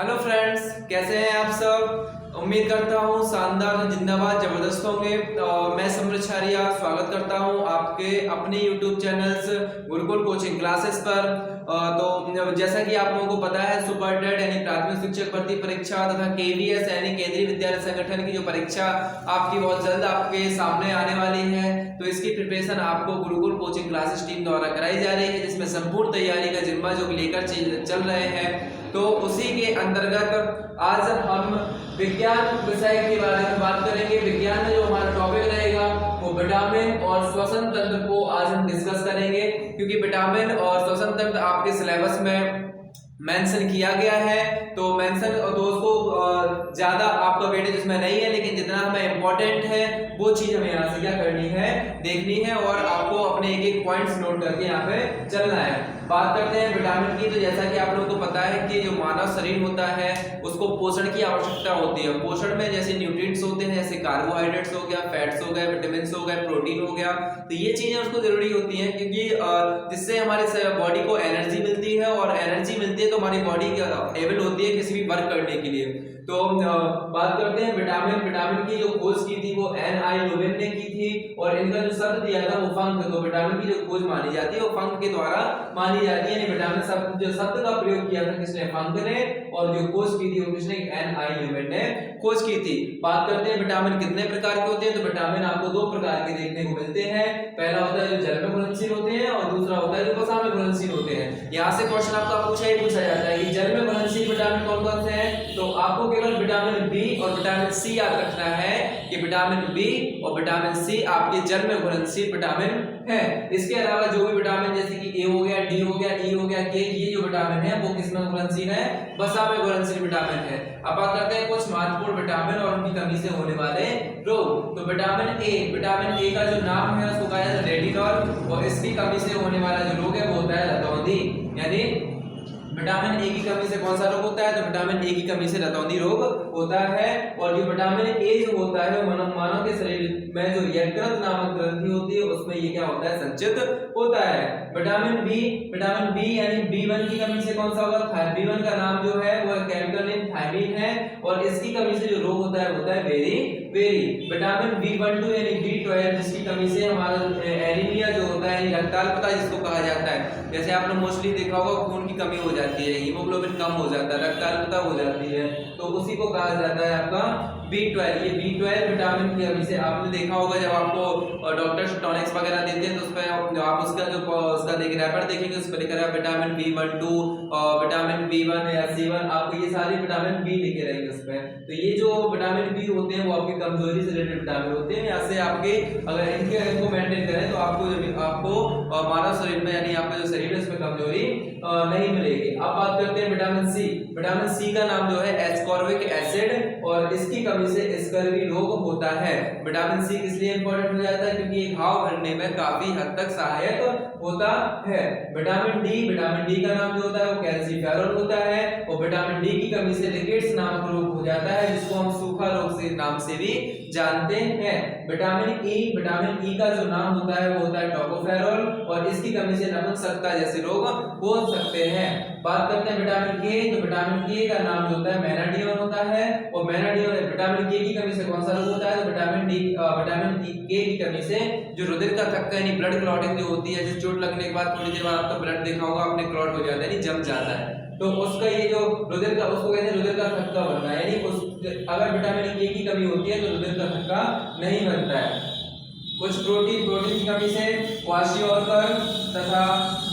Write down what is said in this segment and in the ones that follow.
Hello friends, कैसे हैं आप सब। उम्मीद करता हूँ शानदार जिंदाबाद जबरदस्त होंगे। मैं समृद्धारिया स्वागत करता हूँ आपके अपने YouTube channels Gurukul coaching classes पर। तो जैसा कि आप लोगों को पता है, सुपर टेट यानी प्राथमिक शिक्षक भर्ती परीक्षा तथा केवीएस यानी केंद्रीय विद्यालय संगठन की जो परीक्षा आपकी बहुत जल्द आपके सामने आने वाली है, तो इसकी प्रिपरेशन आपको गुरुकुल कोचिंग क्लासेस टीम द्वारा कराई जा रही है, जिसमें संपूर्ण तैयारी का जिम्मा जो लेकर चल रहे हैं। तो उसी के अंतर्गत आज हम विज्ञान विषय के बारे में बात करेंगे। विज्ञान में जो हमारा टॉपिक रहेगा वो विटामिन और श्वसन तंत्र को आज हम डिस्कस करेंगे, क्योंकि विटामिन और श्वसन तंत्र आपके सिलेबस में मेंशन किया गया है। तो मेंशन दोस्तों ज्यादा आपका वेटेज इसमें नहीं है, लेकिन जितना हमें इम्पोर्टेंट है वो चीज हमें यहाँ से क्या करनी है, देखनी है, और आपको अपने एक एक पॉइंट्स नोट करके यहाँ पे चलना है। बात करते हैं विटामिन की। तो जैसा कि आप लोगों को पता है कि जो मानव शरीर होता है उसको पोषण की आवश्यकता होती है। पोषण में जैसे न्यूट्रिएंट्स होते हैं, जैसे कार्बोहाइड्रेट्स हो गया, फैट्स हो गए, विटामिन हो गए, प्रोटीन हो गया, तो ये चीजें उसको जरूरी होती हैं, क्योंकि जिससे हमारे बॉडी को एनर्जी मिलती है, और एनर्जी मिलती है तो हमारी बॉडी एबल होती है किसी भी वर्क करने के लिए। तो बात करते हैं विटामिन की जो खोज की थी वो एन.आई. लुबिन ने की थी, और इनका जो शब्द दिया था वो फंक। तो विटामिन की जो खोज मानी जाती है वो फंक के द्वारा मानी जाती है। विटामिन शब्द का प्रयोग किया था किसने, फंक ने, और जो खोज की थी वो किसने, एन.आई. लुबिन ने खोज की थी। बात करते हैं विटामिन कितने प्रकार के होते हैं। तो विटामिन आपको दो प्रकार के देखने को मिलते हैं। पहला होता है जो जल में घुलनशील होते हैं, और दूसरा होता है जो वसा में घुलनशील होते हैं। यहाँ से क्वेश्चन आपका पूछा जाता है कि जल में घुलनशील विटामिन कौन कौन से हैं। तो आपको केवल विटामिन बी और विटामिन सी याद रखना है कि विटामिन बी और विटामिन सी आपके जल में घुलनशील विटामिन है। इसके अलावा जो भी विटामिन जैसे कि ए हो गया, डी हो गया, ई हो गया, के, ये जो विटामिन है वो किसमें घुलनशील है, वसा में घुलनशील विटामिन है। अब बात करते हैं कुछ महत्वपूर्ण विटामिन और उनकी कमी से होने वाले रोग। तो विटामिन ए का जो नाम है उसको कहा जाता है रेटिनॉल, और इसकी कमी से होने वाला जो रोग है वो होता है रतौंधी। यानी विटामिन ए की कमी से कौन सा रोग होता है, तो विटामिन ए की कमी से रतौंधी रोग होता है। और जो विटामिन ए जो होता है वो मानव के शरीर में जो यकृत नामक ग्रंथि होती है उसमें ये क्या होता है, संचित होता है। विटामिन बी यानी B1 की कमी से कौन सा होगा, B1 का नाम जो है वो केमिकल नेम थायमीन है, और इसकी कमी से जो रोग होता है बेरी। विटामिन B12 यानी B12 जिसकी कमी से हमारा एनीमिया जो होता है, रक्ताल्पता जिसको कहा जाता है, जैसे आपने मोस्टली देखा होगा खून की कमी हो जाती है, हीमोग्लोबिन कम हो जाता है, रक्ताल्पता हो जाती है, तो उसी को कहा जाता है आपका B12। ये B12 विटामिन की कमी से आपने देखा होगा जब आपको डॉक्टर टॉनिक्स वगैरह देते हैं तो उस पर आप उसका रैपर देखेंगे, उस पर लिखा है विटामिन B12, विटामिन B1 या C1, आपको ये सारे विटामिन बी लिखे रहेंगे उस पर। तो ये जो विटामिन बी होते हैं वो आपकी कमजोरी से रिलेटेड विटामिन होते हैं। यहाँ से आपके अगर इनको मेंटेन करें तो आपको मानव शरीर में यानी आपका जो शरीर है उसमें कमजोरी नहीं मिलेगी। अब बात करते हैं विटामिन सी का नाम जो है एस्कॉर्बिक एसिड, और इसकी कमी से स्कर्वी रोग होता है। विटामिन सी किस लिए इंपॉर्टेंट हो जाता है, क्योंकि ये घाव भरने में काफी हद तक सहायक होता है। विटामिन डी का नाम जो होता है वो कैल्सीफेरॉल होता है, और विटामिन डी की कमी से रिकेट्स नामक रोग हो जाता है, जिसको हम सूखा रोग से नाम से भी जानते हैं। विटामिन ई का जो नाम होता है वो होता है टोकोफेरॉल, और इसकी कमी से नपुंसकता जैसे रोग हो सकते हैं। बात करते हैं विटामिन के। तो विटामिन के का नाम जो होता है मेनाडियोन होता है, और विटामिन के की कमी से कौन सा रोग होता है, तो विटामिन के की कमी से जो रुधिर का थक्का यानी ब्लड क्लॉटिंग जो होती है, जिस चोट लगने के बाद थोड़ी देर बाद आपका ब्लड देखा होगा आपने, क्लॉट हो जाता है यानी जम जाता है, तो उसका ये जो रुधिर का उसको कहते हैं रुधिर का थक्का बनना, यानी अगर विटामिन के की कमी होती है तो रुधिर का थक्का नहीं बनता है। कुछ प्रोटीन की कमी से क्वाशियोर्कर तथा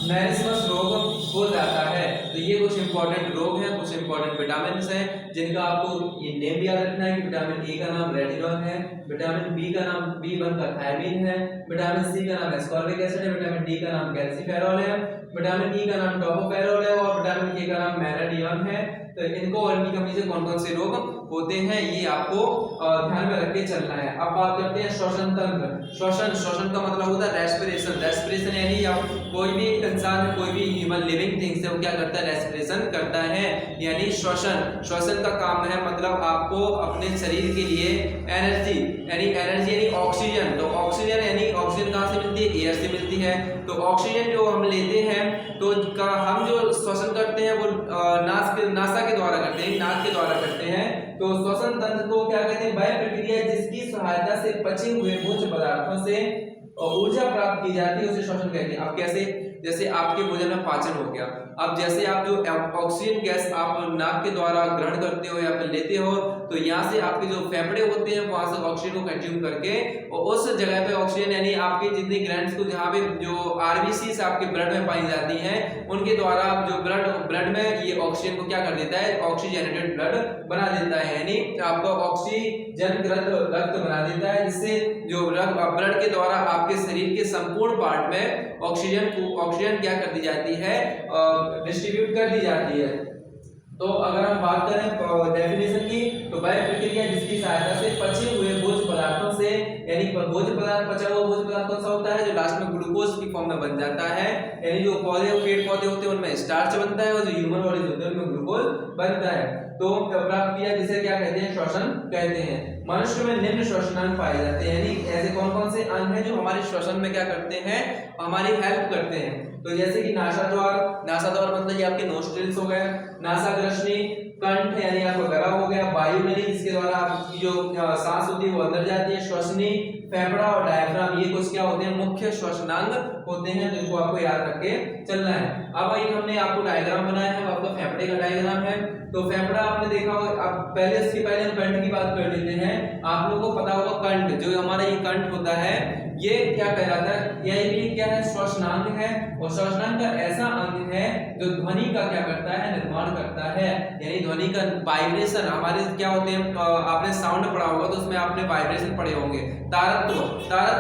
मैरिस्मस रोग हो जाता है। तो ये कुछ इंपॉर्टेंट रोग हैं, कुछ इंपॉर्टेंट विटामिन हैं जिनका आपको ये नेम याद रखना है। विटामिन ए का नाम रेटिनॉल है, विटामिन बी का नाम B1 का थायमीन है, विटामिन सी का नाम एस्कॉर्बिक एसिड है, विटामिन डी का नाम कैल्सीफेरॉल है, विटामिन ई का नाम टोकोफेरॉल है, और विटामिन के का नाम मेनाडियोन है। तो इनको और इनकी कमी से कौन कौन से रोग होते हैं, ये आपको ध्यान में रख के चलना है। अब बात करते हैं श्वसन तंत्र। श्वसन का मतलब होता है रेस्पिरेशन यानी आप कोई भी इंसान, कोई भी ह्यूमन लिविंग थिंग्स है वो क्या करता है, रेस्पिरेशन करता है, यानी श्वसन का काम है मतलब आपको अपने शरीर के लिए एनर्जी यानी ऑक्सीजन। तो ऑक्सीजन यानी ऑक्सीजन कहाँ से मिलती है, एयर से मिलती है। तो ऑक्सीजन जो हम लेते हैं तो हम जो श्वसन करते हैं वो नासा के द्वारा करते हैं, नाक के द्वारा करते हैं। तो श्वसन तंत्र को क्या कहते हैं, वह प्रक्रिया जिसकी सहायता से पचे हुए भोज्य पदार्थों से ऊर्जा प्राप्त की जाती है उसे श्वसन कहते हैं। अब कैसे, जैसे आपके भोजन में पाचन हो गया, अब जैसे आप जो ऑक्सीजन गैस आप नाक के द्वारा ग्रहण करते हो या फिर लेते हो, तो यहाँ से आपके जो फेफड़े होते हैं वहां से ऑक्सीजन को कंज्यूम करके और उस जगह पे ऑक्सीजन यानी आपके जितनी ग्लैंड्स को जहाँ पे जो आरबीसी आपके ब्लड में पाई जाती हैं उनके द्वारा जो ब्लड में ये ऑक्सीजन को क्या कर देता है, ऑक्सीजनेटेड ब्लड बना देता है, यानी आपको ऑक्सीजन रक्त बना देता है, जिससे जो ब्लड के द्वारा आपके शरीर के संपूर्ण पार्ट में ऑक्सीजन क्या कर दी जाती है, डिस्ट्रीब्यूट कर दी जाती है। तो अगर हम बात करें डेफिनेशन की, तो वह प्रक्रिया जिसकी सहायता से पचे हुए भोज्य पदार्थों से, यानी भोज्य पदार्थ, पचा हुआ भोज्य पदार्थ कौन सा होता है, जो लास्ट में ग्लूकोज की फॉर्म में बन जाता है, यानी जो पेड़ पौधे होते हैं उनमें स्टार्च बनता है और जो ह्यूमन बॉडीज होते हैं उनमें ग्लूकोज बनता है। तो प्राप्त किया जिसे क्या कहते हैं, श्वसन कहते हैं। मनुष्य में निम्न श्वसनांग पाए जाते हैं, यानी ऐसे कौन कौन से अंग हैं जो हमारे श्वसन में क्या करते हैं, हमारी हेल्प करते हैं। तो जैसे कि नासाद्वार मतलब ये आपके नोस्ट्रिल्स हो गए, नासाग्रसनी, कंठ यानी आपका गला हो गया, वायु नली जिसके द्वारा आपकी जो सांस होती है वो अंदर जाती है, श्वसनी, फेफड़ा और डायफ्राम, ये कुछ क्या होते हैं, मुख्य श्वसनांग होते हैं जिनको आपको याद रख के चलना है। अब एक हमने आपको डायग्राम बनाया है, आपका फेफड़े का डायग्राम है। तो फेफड़ा आपने देखा होगा, अब इसके पहले हम कंठ की बात कर लेते हैं। आप लोगों को पता होगा कंठ, जो हमारा ये कंठ होता है ये क्या कहलाता है, ये भी क्या है, श्वसनांग है। और श्वसनांग का ऐसा अंग है जो ध्वनि का क्या करता है, निर्माण करता है, यानी ध्वनि का वाइब्रेशन हमारे क्या होते हैं, आपने साउंड पढ़ा होगा तो उसमें आपने वाइब्रेशन पढ़े होंगे। तारत्व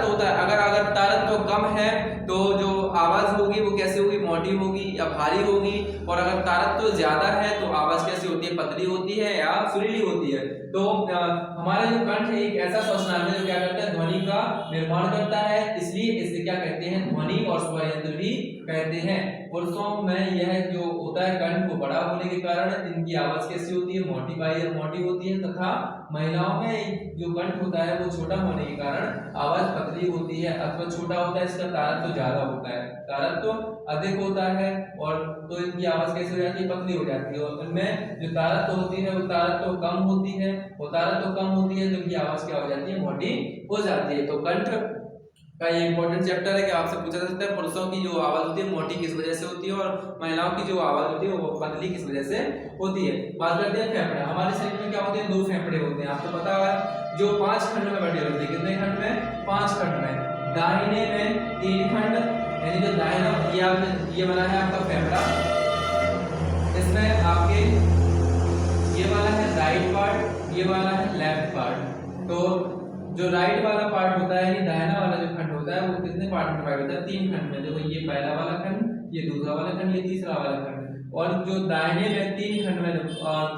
होता है, अगर तारत्व कम है तो जो आवाज होगी वो कैसे होगी, मोटी होगी या भारी होगी, और अगर तारत्व ज्यादा है तो आवाज कैसी होती है, पतली होती है या सुरीली होती है। तो हमारा जो कंठ एक ऐसा श्वसनांग है जो क्या करता है, ध्वनि का निर्माण करता है, इसलिए इसे क्या कहते हैं, ध्वनि और स्वर यंत्र भी कहते हैं। पुरुषों में यह जो होता है कंठ को बड़ा होने के कारण इनकी आवाज कैसी होती है, मोटी होती है, तथा महिलाओं में जो कंठ होता है वो छोटा होने के कारण आवाज पतली होती है अथवा छोटा होता है, इसका तारत्व ज्यादा होता है, तारत्व अधिक होता है, और तो इनकी आवाज कैसे हो जाती है, पतली हो जाती है। और इनमें जो तारत्व होती है वो तारत्व कम होती है, वो तारत्व कम होती है तो इनकी आवाज क्या हो जाती है, मोटी हो जाती है। तो कंठ का ये इंपॉर्टेंट चैप्टर है कि आपसे पूछा जा सकता है पुरुषों की जो आवाज होती है मोटी किस वजह से होती है और महिलाओं की जो आवाज होती है वो पतली किस वजह से होती है। बात करते हैं फेफड़े। हमारे शरीर में क्या होते हैं, 2 फेफड़े होते हैं, आपको पता है, जो 5 खंड में बटे होते हैं। कितने खंड में, 5 खंड में। दाहिने में 3 खंड, यानी जो दाहिना ये वाला है आपका फेफड़ा, इसमें आपके ये वाला है राइट पार्ट, ये वाला है लेफ्ट पार्ट। तो जो राइट वाला पार्ट होता है यानी दाहिना वाला जो खंड होता है वो कितने पार्ट में डिवाइड होता है, 3 खंड में। देखो ये पहला वाला खंड, ये दूसरा वाला खंड, ये तीसरा वाला खंड। और जो दाहिने में 3 खंड में,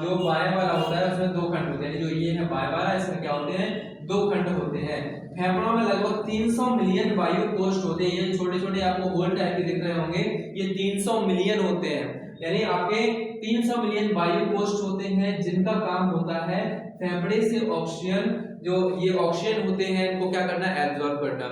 जो बाएं वाला होता है उसमें 2 खंड होते हैं, जो ये है बाएं वाला, इसमें क्या होते हैं, 2 खंड होते हैं। फेफड़ों में लगभग 300 मिलियन वायु कोष्ठ होते हैं, ये छोटे छोटे आपको होल टाइप के दिख रहे होंगे, ये 300 मिलियन होते हैं, यानी आपके 300 मिलियन वायु कोष्ठ होते हैं जिनका काम होता है फेफड़े से ऑक्सीजन, जो ये ऑक्सीजन होते हैं इनको क्या करना, एब्जॉर्ब करना,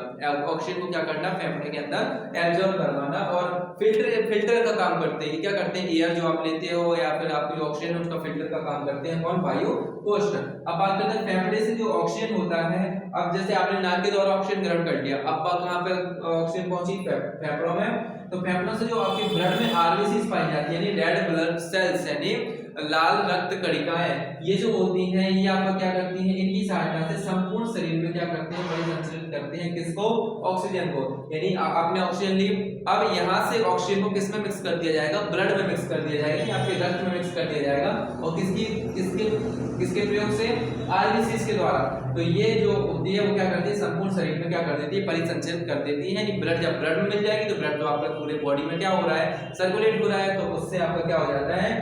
ऑक्सीजन को क्या करना, फेफड़े के अंदर एब्जॉर्ब करवाना। और फिल्टर का काम करते हैं, क्या करते हैं, एयर जो आप लेते हो या फिर आपकी ऑक्सीजन है उसका फिल्टर का काम करते हैं कौन, वायु कोष्ठ। अब बात करते हैं फेफड़े से जो ऑक्सीजन होता है, अब जैसे आपने नाक के द्वारा ऑक्सीजन ग्रहण कर लिया, अब कहाँ पे ऑक्सीजन पहुंची, फेफड़ों में। तो फेफड़ों से जो आपके ब्लड में आरबीसी पाई जाती है, यानी रेड ब्लड सेल्स, यानी लाल रक्त कणिकाएं, ये जो होती हैं ये आपका क्या करती हैं, इनकी सहायता से संपूर्ण शरीर में क्या करते हैं, परिसंचरित करते हैं, किसको, ऑक्सीजन को। यानी आपने ऑक्सीजन ली, अब यहाँ से ऑक्सीजन को किस में मिक्स कर दिया जाएगा, ब्लड में मिक्स कर दिया जाएगा, आपके रक्त में मिक्स कर दिया जाएगा, और किसके प्रयोग से, आरबीसी के द्वारा। तो ये जो होती है वो क्या करती है, संपूर्ण शरीर में क्या कर देती है, परिसंचरित कर देती है। यानी ब्लड जब ब्लड में मिल जाएगी तो ब्लड तो आपका पूरे बॉडी में क्या हो रहा है, सर्कुलेट हो रहा है, तो उससे आपका क्या हो जाता है,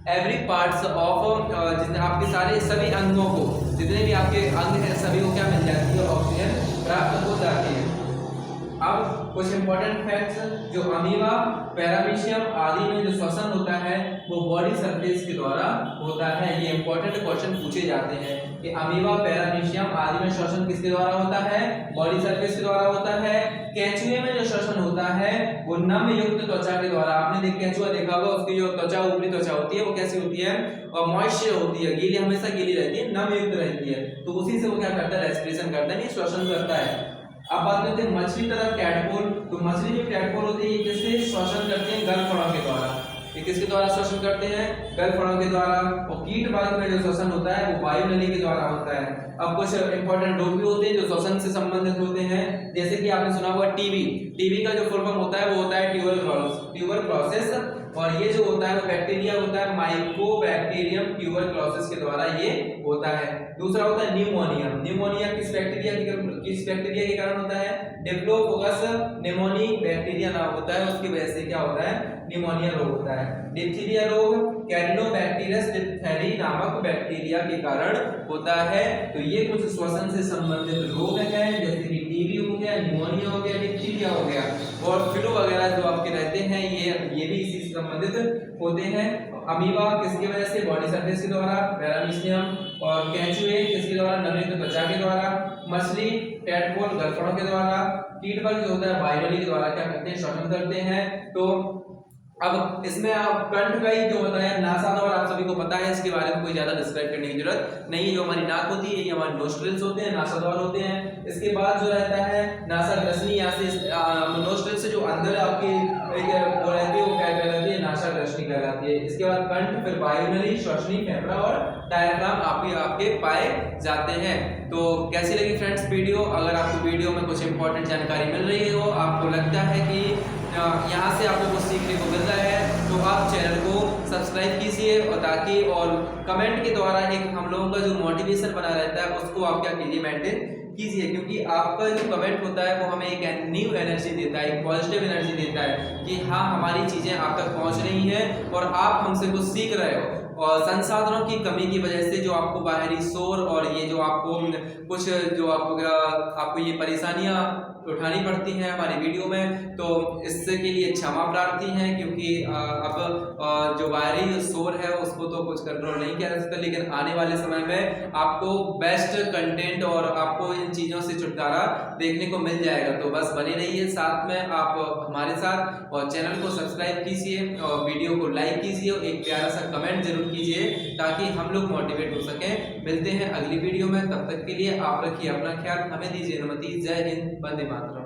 एवरी पार्ट्स ऑफ जितने आपके सारे सभी अंगों को, जितने भी आपके अंग हैं सभी को क्या मिल जाती है, ऑक्सीजन प्राप्त हो जाती है। अब कुछ इंपॉर्टेंट फैक्ट्स, जो अमीबा, पैरामीशियम आदि में जो श्वसन होता है वो बॉडी सरफेस के द्वारा होता है। ये इंपॉर्टेंट क्वेश्चन पूछे जाते हैं कि अमीबा, पैरामीशियम आदि में श्वसन किसके द्वारा होता है, बॉडी सरफेस के द्वारा होता है। केंचुए में जो श्वसन होता है वो नम युक्त त्वचा के द्वारा, आपने केंचुआ देखा होगा, उसकी जो त्वचा, ऊपरी त्वचा होती है वो कैसी होती है, और मॉइस्चर होती है, गीली, हमेशा गीली रहती है, नम युक्त रहती है, तो उसी से वो क्या करता है, रेस्पिरेशन करता है, श्वसन करता है। अब बात करते हैं मछली तरफ टैडपोल। तो मछली जो टैडपोल होती है ये किससे श्वसन करते हैं, गलफड़ों के द्वारा। ये किसके द्वारा श्वसन करते हैं, गलफड़ों के द्वारा। और कीट वर्ग में जो श्वसन होता है वो वायु नली के द्वारा होता है। अब कुछ इंपॉर्टेंट रोग भी होते हैं जो श्वसन से संबंधित होते हैं, जैसे कि आपने सुना होगा टीबी। टीबी का जो फुल फॉर्म होता है वो होता है ट्यूबरक्लोसिस, और ये जो होता है वो बैक्टीरिया होता है, माइकोबैक्टीरियम ट्यूबरक्लोसिस के द्वारा ये होता है। दूसरा होता है न्यूमोनिया। न्यूमोनिया किस बैक्टीरिया के कारण होता है, डिप्लोकोकस निमोनिक बैक्टीरिया नाम होता है, उसकी वजह से क्या होता है, न्यूमोनिया रोग होता है। डिप्थीरिया रोग कैरिनोबैक्टीरियस डिप्थेरी नामक बैक्टीरिया के कारण होता है। तो ये कुछ श्वसन से संबंधित रोग हैं, जैसे कि टीबी हो गया, न्यूमोनिया हो गया, डिप्थीरिया हो गया, और फ्लू वगैरह जो आपके रहते हैं ये भी इसी से संबंधित होते हैं। अमीबा किसकी वजह से, बॉडी सरफेस के द्वारा। पैरामीशियम और केंचुए किसके द्वारा, नम त्वचा के द्वारा। मछली, टैडपोल, गलफड़ों के द्वारा। कीट वर्ग जो होता है वायु नली के द्वारा क्या करते हैं, श्वसन करते हैं। तो अब इसमें आप कंठ का ही जो होता है, नासाद्वार आप सभी को पता है, इसके बारे में कोई ज्यादा डिस्क्राइब करने की जरूरत नहीं है। जो हमारी नाक होती है ये हमारे नोस्ट्रिल्स होते हैं, नासाद्वार होते हैं। इसके बाद जो रहता है नासाग्रसनी, यहाँ से नोस्ट्रिल से जो अंदर आपकी वो रहती है वो क्या कहलाती है, नासाग्रसनी कहलाती है। इसके बाद कंठ, फिर वायुनली, श्वसनी, फेफड़ा और डायफ्राम आपके पाए जाते हैं। तो कैसी लगी फ्रेंड्स वीडियो? अगर आपको वीडियो में कुछ इंपॉर्टेंट जानकारी मिल रही हो, आपको लगता है कि यहाँ से आपको कुछ सीखने को मिल रहा है, तो आप चैनल को सब्सक्राइब कीजिए, और ताकि और कमेंट के द्वारा एक हम लोगों का जो मोटिवेशन बना रहता है उसको आप क्या कीजिए, मेंटेन कीजिए, क्योंकि आपका जो कमेंट होता है वो हमें एक न्यू एनर्जी देता है, एक पॉजिटिव एनर्जी देता है कि हाँ हमारी चीज़ें आप तक पहुँच रही हैं और आप हमसे कुछ सीख रहे हो। और संसाधनों की कमी की वजह से जो आपको बाहरी शोर और ये जो आपको कुछ जो आपको ये परेशानियां उठानी पड़ती हैं हमारी वीडियो में, तो इससे के लिए क्षमा प्रार्थी हैं, क्योंकि अब जो बाहरी शोर है उसको तो कुछ कंट्रोल नहीं किया जा सकता, लेकिन आने वाले समय में आपको बेस्ट कंटेंट और आपको इन चीज़ों से छुटकारा देखने को मिल जाएगा। तो बस बने रहिए साथ में आप हमारे साथ, और चैनल को सब्सक्राइब कीजिए और वीडियो को लाइक कीजिए, एक प्यारा सा कमेंट जरूर कीजिए ताकि हम लोग मोटिवेट हो सकें। मिलते हैं अगली वीडियो में, तब तक के लिए आप रखिए अपना ख्याल, हमें दीजिए अनुमति। जय हिंद, वंदे मातरम।